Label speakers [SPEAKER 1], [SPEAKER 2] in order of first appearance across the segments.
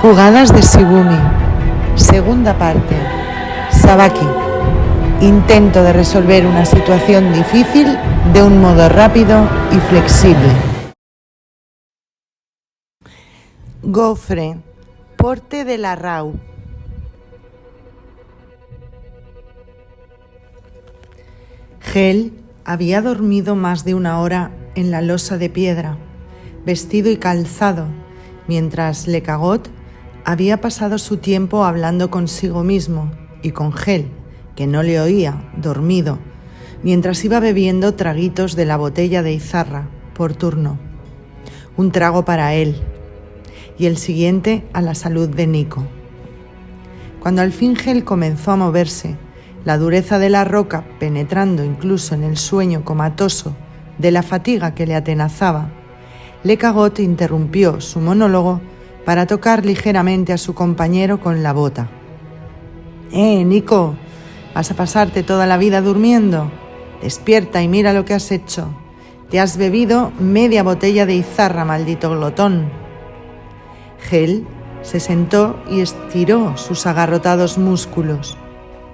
[SPEAKER 1] Jugadas de Shigumi. Segunda parte. Sabaki. Intento de resolver una situación difícil de un modo rápido y flexible. Gofre. Porte de la Rau. Gel había dormido más de una hora en la losa de piedra, vestido y calzado, mientras Lecagot había pasado su tiempo hablando consigo mismo y con Gel, que no le oía, dormido, mientras iba bebiendo traguitos de la botella de Izarra, por turno. Un trago para él y el siguiente a la salud de Nico. Cuando al fin Gel comenzó a moverse, la dureza de la roca penetrando incluso en el sueño comatoso de la fatiga que le atenazaba, Lecagot interrumpió su monólogo para tocar ligeramente a su compañero con la bota. Nico, ¿vas a pasarte toda la vida durmiendo? Despierta y mira lo que has hecho. Te has bebido media botella de Izarra, maldito glotón. Gel se sentó y estiró sus agarrotados músculos.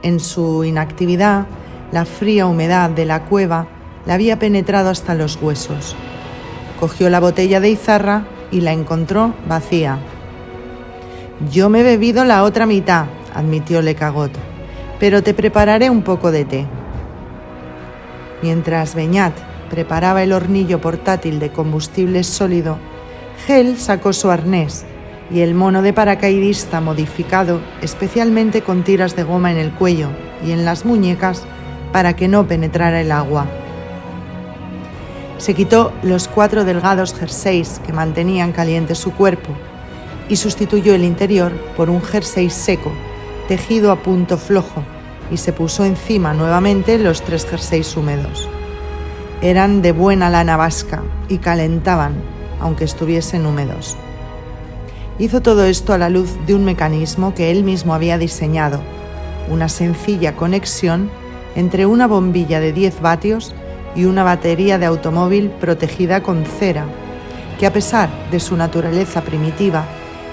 [SPEAKER 1] En su inactividad, la fría humedad de la cueva le había penetrado hasta los huesos. Cogió la botella de Izarra y la encontró vacía. Yo me he bebido la otra mitad, admitió Lecagot, pero te prepararé un poco de té. Mientras Beñat preparaba el hornillo portátil de combustible sólido, Gel sacó su arnés y el mono de paracaidista modificado especialmente con tiras de goma en el cuello y en las muñecas para que no penetrara el agua. Se quitó los 4 delgados jerseys que mantenían caliente su cuerpo y sustituyó el interior por un jersey seco, tejido a punto flojo, y se puso encima nuevamente los 3 jerseys húmedos. Eran de buena lana vasca y calentaban, aunque estuviesen húmedos. Hizo todo esto a la luz de un mecanismo que él mismo había diseñado, una sencilla conexión entre una bombilla de 10 vatios y una batería de automóvil protegida con cera, que a pesar de su naturaleza primitiva,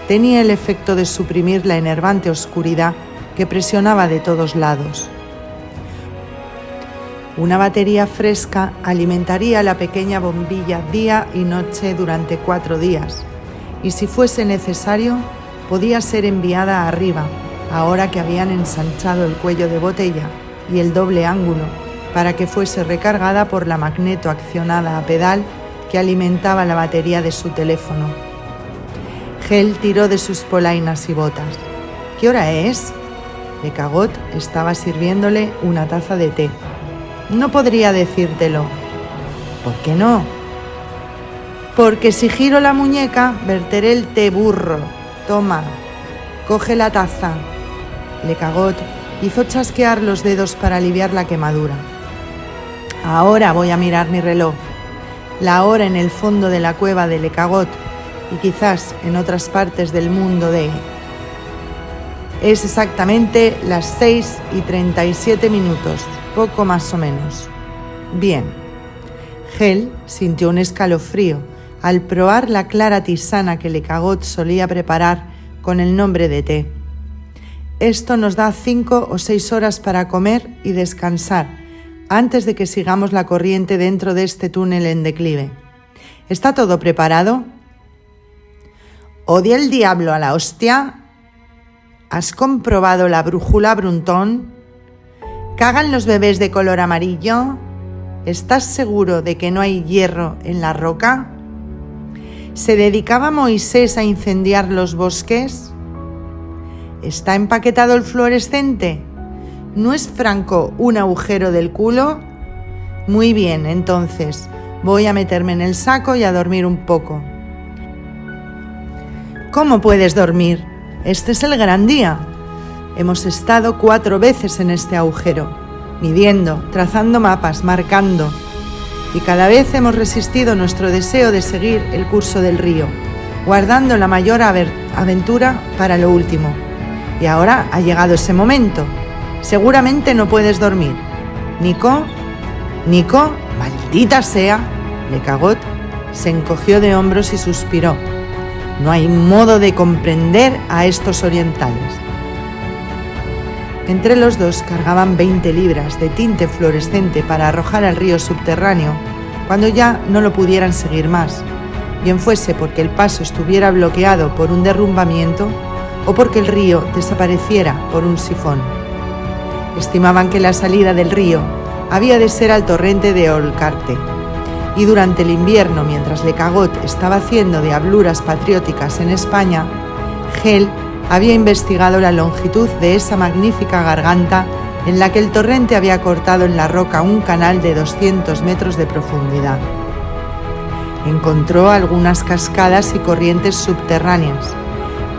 [SPEAKER 1] tenía el efecto de suprimir la enervante oscuridad que presionaba de todos lados. Una batería fresca alimentaría la pequeña bombilla día y noche durante 4 días, y si fuese necesario, podía ser enviada arriba, ahora que habían ensanchado el cuello de botella y el doble ángulo, para que fuese recargada por la magneto accionada a pedal que alimentaba la batería de su teléfono. Gel tiró de sus polainas y botas. ¿Qué hora es? Lecagot estaba sirviéndole una taza de té. No podría decírtelo. ¿Por qué no? Porque si giro la muñeca, verteré el té, burro. Toma, coge la taza. Lecagot hizo chasquear los dedos para aliviar la quemadura. Ahora voy a mirar mi reloj. La hora en el fondo de la cueva de Lecagot y quizás en otras partes del mundo es exactamente las 6:37, poco más o menos. Bien. Gel sintió un escalofrío al probar la clara tisana que Lecagot solía preparar con el nombre de té. Esto nos da 5 o 6 horas para comer y descansar antes de que sigamos la corriente dentro de este túnel en declive. ¿Está todo preparado? ¿Odia el diablo a la hostia? ¿Has comprobado la brújula, Bruntón? ¿Cagan los bebés de color amarillo? ¿Estás seguro de que no hay hierro en la roca? ¿Se dedicaba Moisés a incendiar los bosques? ¿Está empaquetado el fluorescente? ¿No es Franco un agujero del culo? Muy bien, entonces, voy a meterme en el saco y a dormir un poco. ¿Cómo puedes dormir? Este es el gran día. Hemos estado 4 veces en este agujero, midiendo, trazando mapas, marcando, y cada vez hemos resistido nuestro deseo de seguir el curso del río, guardando la mayor aventura para lo último. Y ahora ha llegado ese momento. Seguramente no puedes dormir. ¿Nico? ¡Maldita sea! Lecagot se encogió de hombros y suspiró. No hay modo de comprender a estos orientales. Entre los dos cargaban 20 libras de tinte fluorescente para arrojar al río subterráneo cuando ya no lo pudieran seguir más, bien fuese porque el paso estuviera bloqueado por un derrumbamiento o porque el río desapareciera por un sifón. Estimaban que la salida del río había de ser al torrente de Olcarte, y durante el invierno, mientras Lecagot estaba haciendo diabluras patrióticas en España, Gell había investigado la longitud de esa magnífica garganta en la que el torrente había cortado en la roca un canal de 200 metros de profundidad. Encontró algunas cascadas y corrientes subterráneas,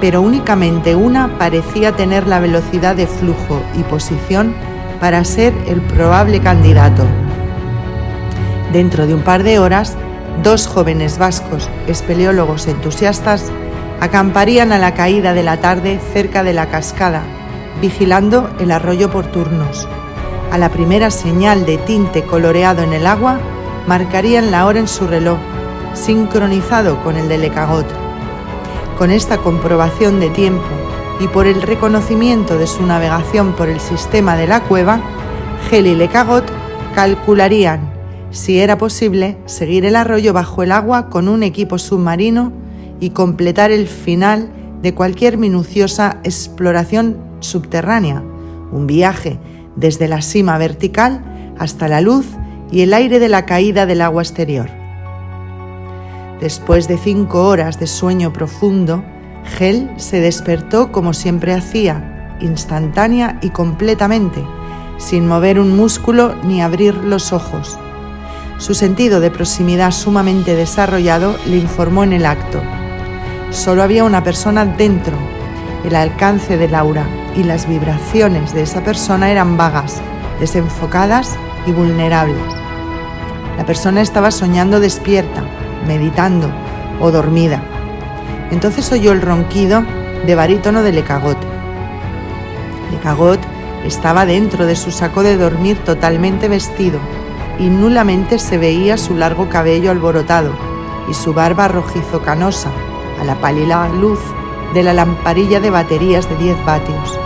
[SPEAKER 1] pero únicamente una parecía tener la velocidad de flujo y posición para ser el probable candidato. Dentro de un par de horas, 2 jóvenes vascos, espeleólogos entusiastas, acamparían a la caída de la tarde cerca de la cascada, vigilando el arroyo por turnos. A la primera señal de tinte coloreado en el agua, marcarían la hora en su reloj, sincronizado con el de Lecagot. Con esta comprobación de tiempo y por el reconocimiento de su navegación por el sistema de la cueva, Gell y Lecagot calcularían si era posible seguir el arroyo bajo el agua con un equipo submarino y completar el final de cualquier minuciosa exploración subterránea, un viaje desde la cima vertical hasta la luz y el aire de la caída del agua exterior. Después de 5 horas de sueño profundo, Gell se despertó como siempre hacía, instantánea y completamente, sin mover un músculo ni abrir los ojos. Su sentido de proximidad sumamente desarrollado le informó en el acto. Solo había una persona dentro. El alcance del aura y las vibraciones de esa persona eran vagas, desenfocadas y vulnerables. La persona estaba soñando despierta, meditando o dormida. Entonces oyó el ronquido de barítono de Lecagot. Lecagot estaba dentro de su saco de dormir totalmente vestido y nulamente se veía su largo cabello alborotado y su barba rojizo canosa a la pálida luz de la lamparilla de baterías de 10 vatios.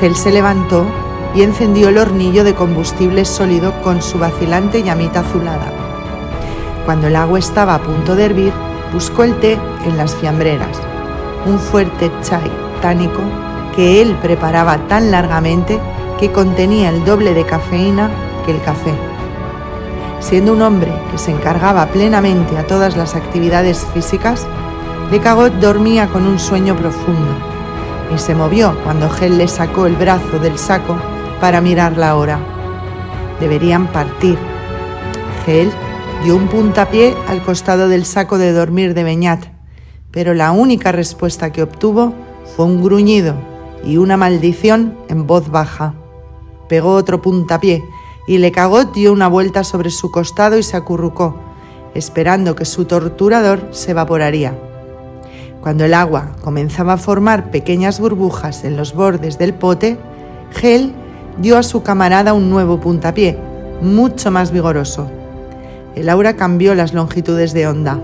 [SPEAKER 1] Gell se levantó y encendió el hornillo de combustible sólido con su vacilante llamita azulada. Cuando el agua estaba a punto de hervir, buscó el té en las fiambreras, un fuerte chai tánico que él preparaba tan largamente que contenía el doble de cafeína que el café. Siendo un hombre que se encargaba plenamente a todas las actividades físicas, Lecagot dormía con un sueño profundo y se movió cuando Gell le sacó el brazo del saco para mirar la hora. Deberían partir. Gell dio un puntapié al costado del saco de dormir de Beñat, pero la única respuesta que obtuvo fue un gruñido y una maldición en voz baja. Pegó otro puntapié y Lecagot dio una vuelta sobre su costado y se acurrucó, esperando que su torturador se evaporaría. Cuando el agua comenzaba a formar pequeñas burbujas en los bordes del pote, Gell dio a su camarada un nuevo puntapié, mucho más vigoroso. El aura cambió las longitudes de onda.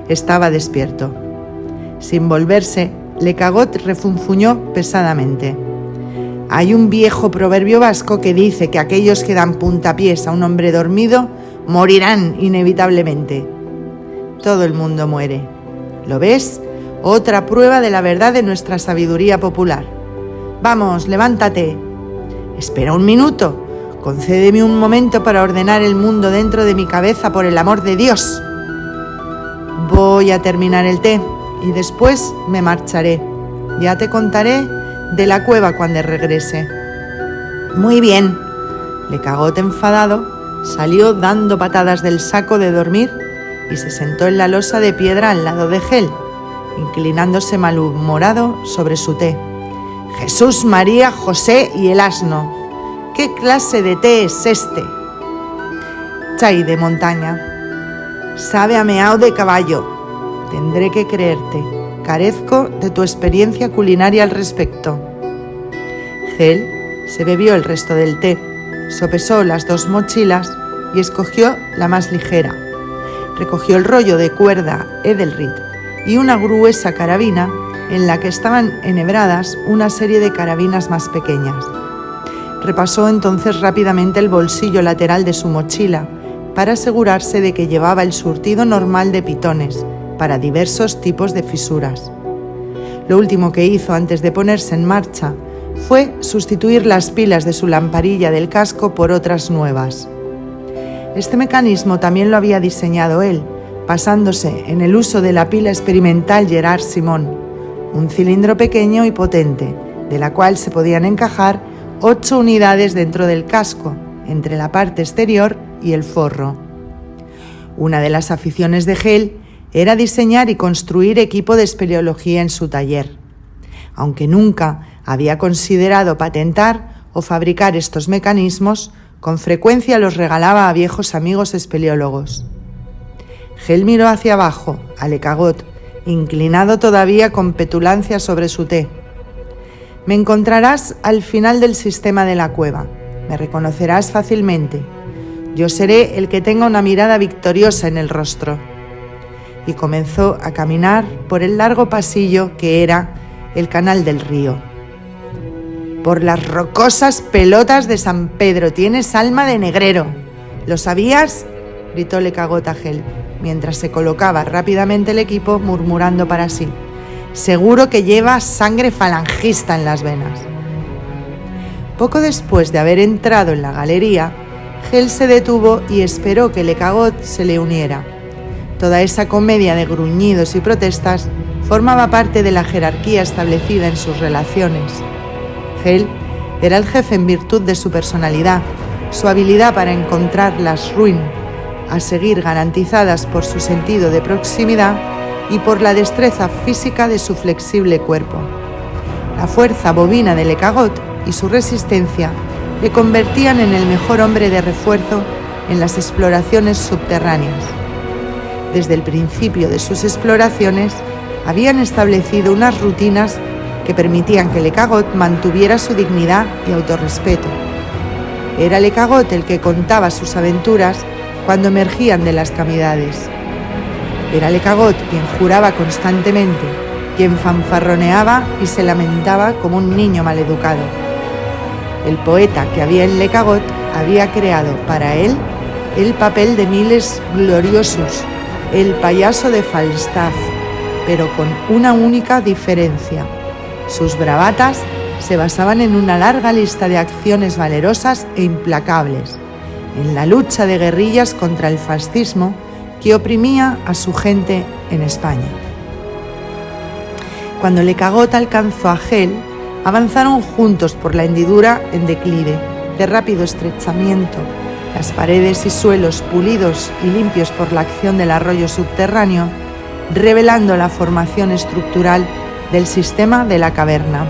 [SPEAKER 1] Estaba despierto. Sin volverse, Lecagot refunfuñó pesadamente. Hay un viejo proverbio vasco que dice que aquellos que dan puntapiés a un hombre dormido morirán inevitablemente. Todo el mundo muere. ¿Lo ves? Otra prueba de la verdad de nuestra sabiduría popular. Vamos, levántate. Espera un minuto. Concédeme un momento para ordenar el mundo dentro de mi cabeza, por el amor de Dios. Voy a terminar el té y después me marcharé. Ya te contaré de la cueva cuando regrese. Muy bien. Lecagot, enfadado, salió dando patadas del saco de dormir y se sentó en la losa de piedra al lado de Gell, inclinándose malhumorado sobre su té. Jesús, María, José y el asno. ¿Qué clase de té es este? Chai de montaña. Sabe a meao de caballo. Tendré que creerte. Carezco de tu experiencia culinaria al respecto. Gell se bebió el resto del té, sopesó las 2 mochilas y escogió la más ligera. Recogió el rollo de cuerda Edelrid y una gruesa carabina en la que estaban enhebradas una serie de carabinas más pequeñas. Repasó entonces rápidamente el bolsillo lateral de su mochila para asegurarse de que llevaba el surtido normal de pitones para diversos tipos de fisuras. Lo último que hizo antes de ponerse en marcha fue sustituir las pilas de su lamparilla del casco por otras nuevas. Este mecanismo también lo había diseñado él, basándose en el uso de la pila experimental Gerard Simon, un cilindro pequeño y potente, de la cual se podían encajar 8 unidades dentro del casco, entre la parte exterior y el forro. Una de las aficiones de Hale era diseñar y construir equipo de espeleología en su taller. Aunque nunca había considerado patentar o fabricar estos mecanismos, con frecuencia los regalaba a viejos amigos espeleólogos. Hale miró hacia abajo, a Lecagot, inclinado todavía con petulancia sobre su té. «Me encontrarás al final del sistema de la cueva. Me reconocerás fácilmente. Yo seré el que tenga una mirada victoriosa en el rostro». Y comenzó a caminar por el largo pasillo que era el canal del río. «Por las rocosas pelotas de San Pedro, tienes alma de negrero. ¿Lo sabías?», gritó Lecagot a Hale, mientras se colocaba rápidamente el equipo, murmurando para sí: «Seguro que lleva sangre falangista en las venas». Poco después de haber entrado en la galería, Hale se detuvo y esperó que Lecagot se le uniera. Toda esa comedia de gruñidos y protestas formaba parte de la jerarquía establecida en sus relaciones. Hale era el jefe en virtud de su personalidad, su habilidad para encontrar las ruines a seguir garantizadas por su sentido de proximidad y por la destreza física de su flexible cuerpo. La fuerza bovina de Lecagot y su resistencia le convertían en el mejor hombre de refuerzo en las exploraciones subterráneas. Desde el principio de sus exploraciones, habían establecido unas rutinas que permitían que Lecagot mantuviera su dignidad y autorrespeto. Era Lecagot el que contaba sus aventuras cuando emergían de las cavidades. Era Lecagot quien juraba constantemente, quien fanfarroneaba y se lamentaba como un niño maleducado. El poeta que había en Lecagot había creado para él el papel de Miles Gloriosus, el payaso de Falstaff, pero con una única diferencia. Sus bravatas se basaban en una larga lista de acciones valerosas e implacables, en la lucha de guerrillas contra el fascismo que oprimía a su gente en España. Cuando Lecagot alcanzó a Hale, avanzaron juntos por la hendidura en declive, de rápido estrechamiento. Las paredes y suelos pulidos y limpios por la acción del arroyo subterráneo, revelando la formación estructural del sistema de la caverna.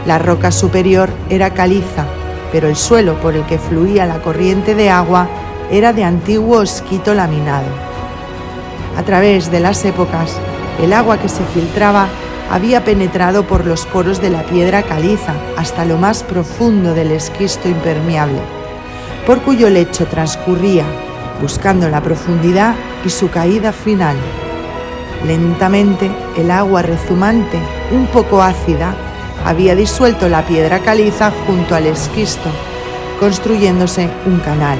[SPEAKER 1] La roca superior era caliza, pero el suelo por el que fluía la corriente de agua era de antiguo osquito laminado. A través de las épocas, el agua que se filtraba había penetrado por los poros de la piedra caliza hasta lo más profundo del esquisto impermeable, por cuyo lecho transcurría, buscando la profundidad y su caída final. Lentamente, el agua rezumante, un poco ácida, había disuelto la piedra caliza junto al esquisto, construyéndose un canal,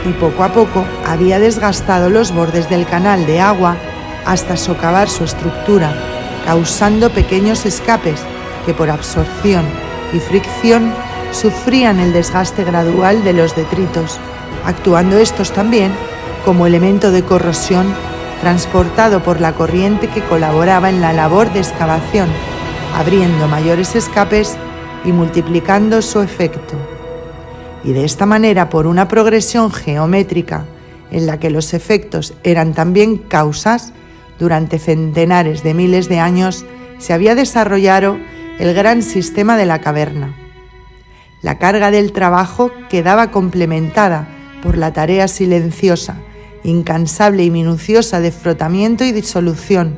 [SPEAKER 1] y poco a poco había desgastado los bordes del canal de agua hasta socavar su estructura, causando pequeños escapes que por absorción y fricción sufrían el desgaste gradual de los detritos, actuando estos también como elemento de corrosión transportado por la corriente que colaboraba en la labor de excavación, abriendo mayores escapes y multiplicando su efecto. Y de esta manera, por una progresión geométrica en la que los efectos eran también causas, durante centenares de miles de años se había desarrollado el gran sistema de la caverna. La carga del trabajo quedaba complementada por la tarea silenciosa, incansable y minuciosa de frotamiento y disolución,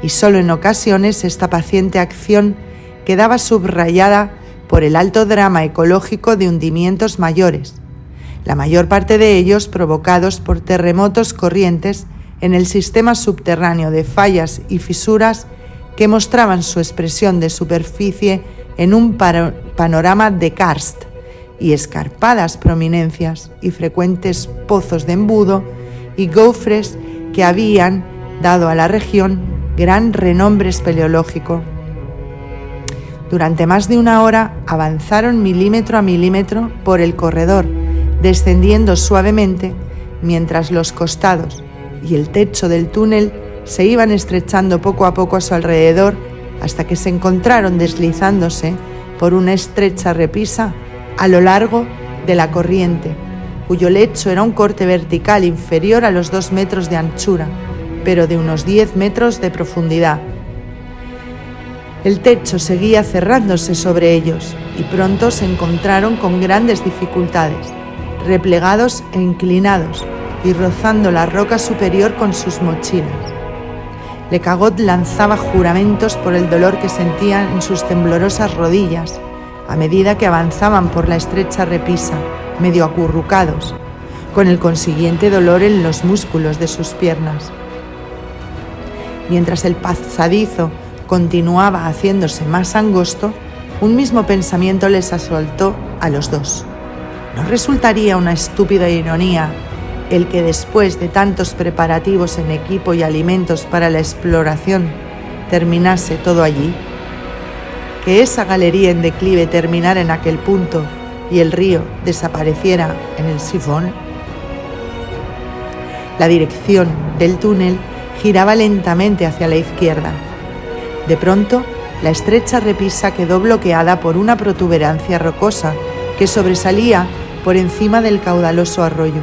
[SPEAKER 1] y solo en ocasiones esta paciente acción quedaba subrayada por el alto drama ecológico de hundimientos mayores, la mayor parte de ellos provocados por terremotos corrientes en el sistema subterráneo de fallas y fisuras que mostraban su expresión de superficie en un panorama de karst y escarpadas prominencias y frecuentes pozos de embudo y gofres que habían dado a la región gran renombre espeleológico. Durante más de una hora avanzaron milímetro a milímetro por el corredor, descendiendo suavemente mientras los costados y el techo del túnel se iban estrechando poco a poco a su alrededor hasta que se encontraron deslizándose por una estrecha repisa a lo largo de la corriente, cuyo lecho era un corte vertical inferior a los 2 metros de anchura, pero de unos 10 metros de profundidad. El techo seguía cerrándose sobre ellos y pronto se encontraron con grandes dificultades, replegados e inclinados y rozando la roca superior con sus mochilas. Lecagot lanzaba juramentos por el dolor que sentían en sus temblorosas rodillas a medida que avanzaban por la estrecha repisa, medio acurrucados, con el consiguiente dolor en los músculos de sus piernas. Mientras el pasadizo continuaba haciéndose más angosto, un mismo pensamiento les asaltó a los dos. ¿No resultaría una estúpida ironía el que después de tantos preparativos en equipo y alimentos para la exploración terminase todo allí? Que esa galería en declive terminara en aquel punto y el río desapareciera en el sifón. La dirección del túnel giraba lentamente hacia la izquierda. De pronto, la estrecha repisa quedó bloqueada por una protuberancia rocosa que sobresalía por encima del caudaloso arroyo.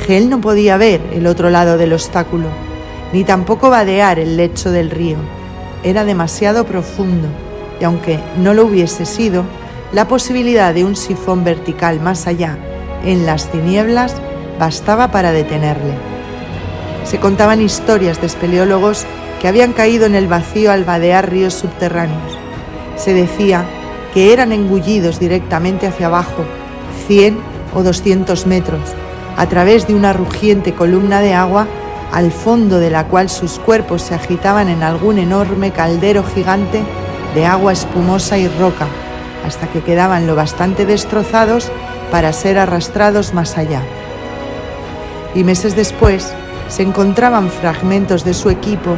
[SPEAKER 1] Hel no podía ver el otro lado del obstáculo, ni tampoco vadear el lecho del río. Era demasiado profundo, y aunque no lo hubiese sido, la posibilidad de un sifón vertical más allá, en las tinieblas, bastaba para detenerle. Se contaban historias de espeleólogos que habían caído en el vacío al vadear ríos subterráneos. Se decía que eran engullidos directamente hacia abajo, 100 o 200 metros, a través de una rugiente columna de agua, al fondo de la cual sus cuerpos se agitaban en algún enorme caldero gigante de agua espumosa y roca, hasta que quedaban lo bastante destrozados para ser arrastrados más allá. Y meses después se encontraban fragmentos de su equipo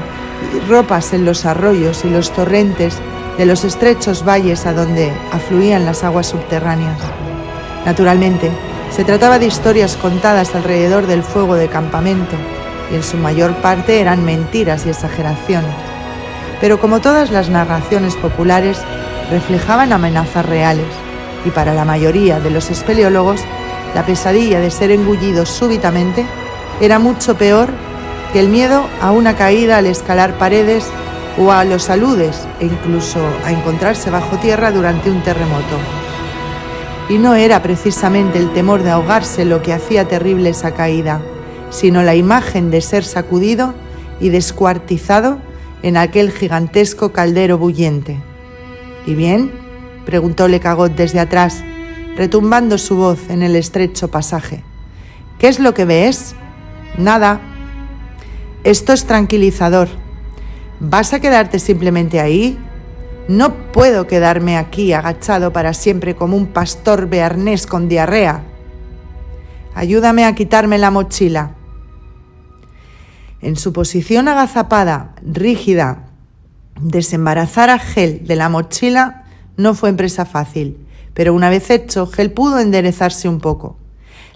[SPEAKER 1] y ropas en los arroyos y los torrentes de los estrechos valles a donde afluían las aguas subterráneas. Naturalmente, se trataba de historias contadas alrededor del fuego de campamento, y en su mayor parte eran mentiras y exageraciones. Pero como todas las narraciones populares, reflejaban amenazas reales, y para la mayoría de los espeleólogos, la pesadilla de ser engullidos súbitamente era mucho peor que el miedo a una caída al escalar paredes o a los aludes e incluso a encontrarse bajo tierra durante un terremoto. Y no era precisamente el temor de ahogarse lo que hacía terrible esa caída, sino la imagen de ser sacudido y descuartizado en aquel gigantesco caldero bullente. ¿Y bien?, preguntó Lecagot desde atrás, retumbando su voz en el estrecho pasaje. ¿Qué es lo que ves? Nada. Esto es tranquilizador. ¿Vas a quedarte simplemente ahí? No puedo quedarme aquí agachado para siempre como un pastor bearnés con diarrea. Ayúdame a quitarme la mochila. En su posición agazapada, rígida, desembarazar a Hel de la mochila no fue empresa fácil, pero una vez hecho, Hel pudo enderezarse un poco.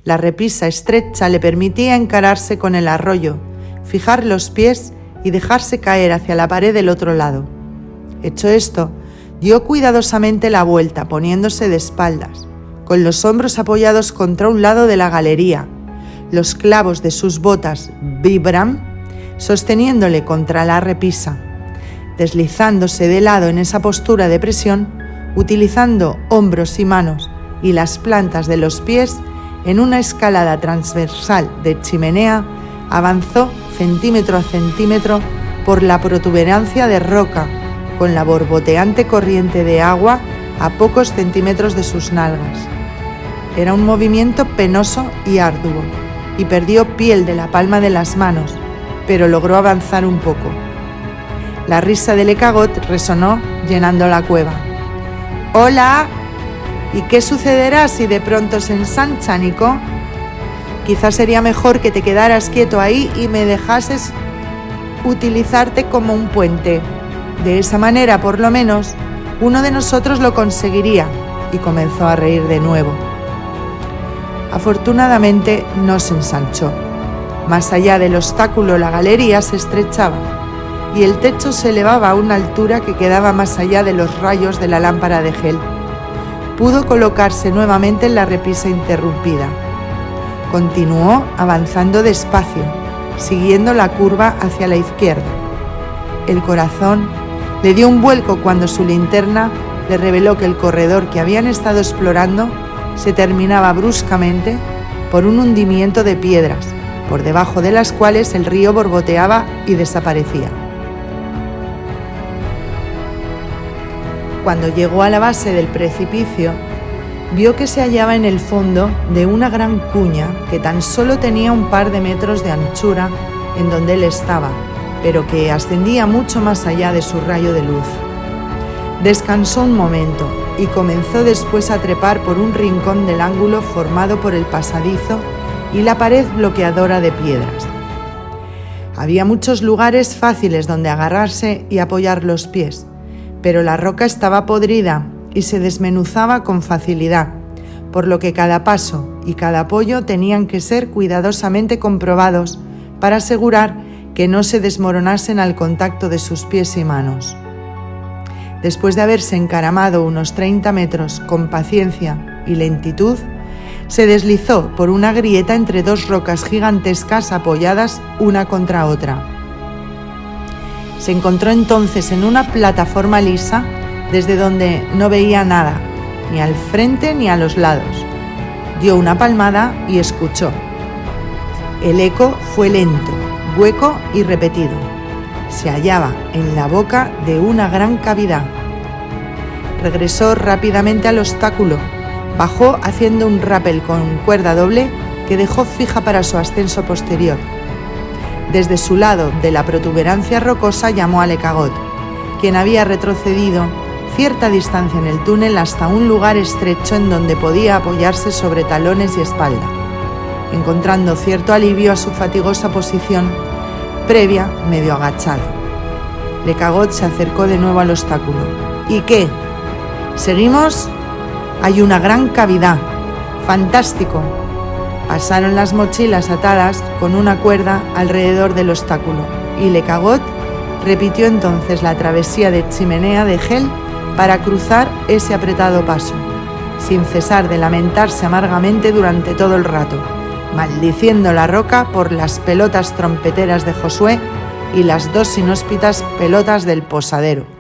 [SPEAKER 1] La repisa estrecha le permitía encararse con el arroyo, fijar los pies y dejarse caer hacia la pared del otro lado. Hecho esto, dio cuidadosamente la vuelta, poniéndose de espaldas, con los hombros apoyados contra un lado de la galería, los clavos de sus botas Vibram sosteniéndole contra la repisa, deslizándose de lado en esa postura de presión, utilizando hombros y manos y las plantas de los pies en una escalada transversal de chimenea, avanzó centímetro a centímetro por la protuberancia de roca, con la borboteante corriente de agua a pocos centímetros de sus nalgas. Era un movimiento penoso y arduo, y perdió piel de la palma de las manos, pero logró avanzar un poco. La risa de Lecagot resonó llenando la cueva. ¡Hola! ¿Y qué sucederá si de pronto se ensancha, Nico? Quizás sería mejor que te quedaras quieto ahí y me dejases utilizarte como un puente. De esa manera, por lo menos, uno de nosotros lo conseguiría. Y comenzó a reír de nuevo. Afortunadamente no se ensanchó. Más allá del obstáculo, la galería se estrechaba y el techo se elevaba a una altura que quedaba más allá de los rayos de la lámpara de Hel. Pudo colocarse nuevamente en la repisa interrumpida. Continuó avanzando despacio, siguiendo la curva hacia la izquierda. El corazón le dio un vuelco cuando su linterna le reveló que el corredor que habían estado explorando se terminaba bruscamente por un hundimiento de piedras, por debajo de las cuales el río borboteaba y desaparecía. Cuando llegó a la base del precipicio, vio que se hallaba en el fondo de una gran cuña que tan solo tenía un par de metros de anchura en donde él estaba, pero que ascendía mucho más allá de su rayo de luz. Descansó un momento y comenzó después a trepar por un rincón del ángulo formado por el pasadizo y la pared bloqueadora de piedras. Había muchos lugares fáciles donde agarrarse y apoyar los pies, pero la roca estaba podrida y se desmenuzaba con facilidad, por lo que cada paso y cada apoyo tenían que ser cuidadosamente comprobados para asegurar que no se desmoronasen al contacto de sus pies y manos. Después de haberse encaramado unos 30 metros con paciencia y lentitud, se deslizó por una grieta entre dos rocas gigantescas apoyadas una contra otra. Se encontró entonces en una plataforma lisa desde donde no veía nada, ni al frente ni a los lados. Dio una palmada y escuchó. El eco fue lento, hueco y repetido. Se hallaba en la boca de una gran cavidad. Regresó rápidamente al obstáculo, bajó haciendo un rappel con cuerda doble que dejó fija para su ascenso posterior. Desde su lado de la protuberancia rocosa llamó a Lecagot, quien había retrocedido cierta distancia en el túnel hasta un lugar estrecho en donde podía apoyarse sobre talones y espalda, encontrando cierto alivio a su fatigosa posición previa medio agachado. Lecagot se acercó de nuevo al obstáculo. ¿Y qué? ¿Seguimos? Hay una gran cavidad. ¡Fantástico! Pasaron las mochilas atadas con una cuerda alrededor del obstáculo y Lecagot repitió entonces la travesía de chimenea de Hel para cruzar ese apretado paso, sin cesar de lamentarse amargamente durante todo el rato, maldiciendo la roca por las pelotas trompeteras de Josué y las dos inhóspitas pelotas del posadero.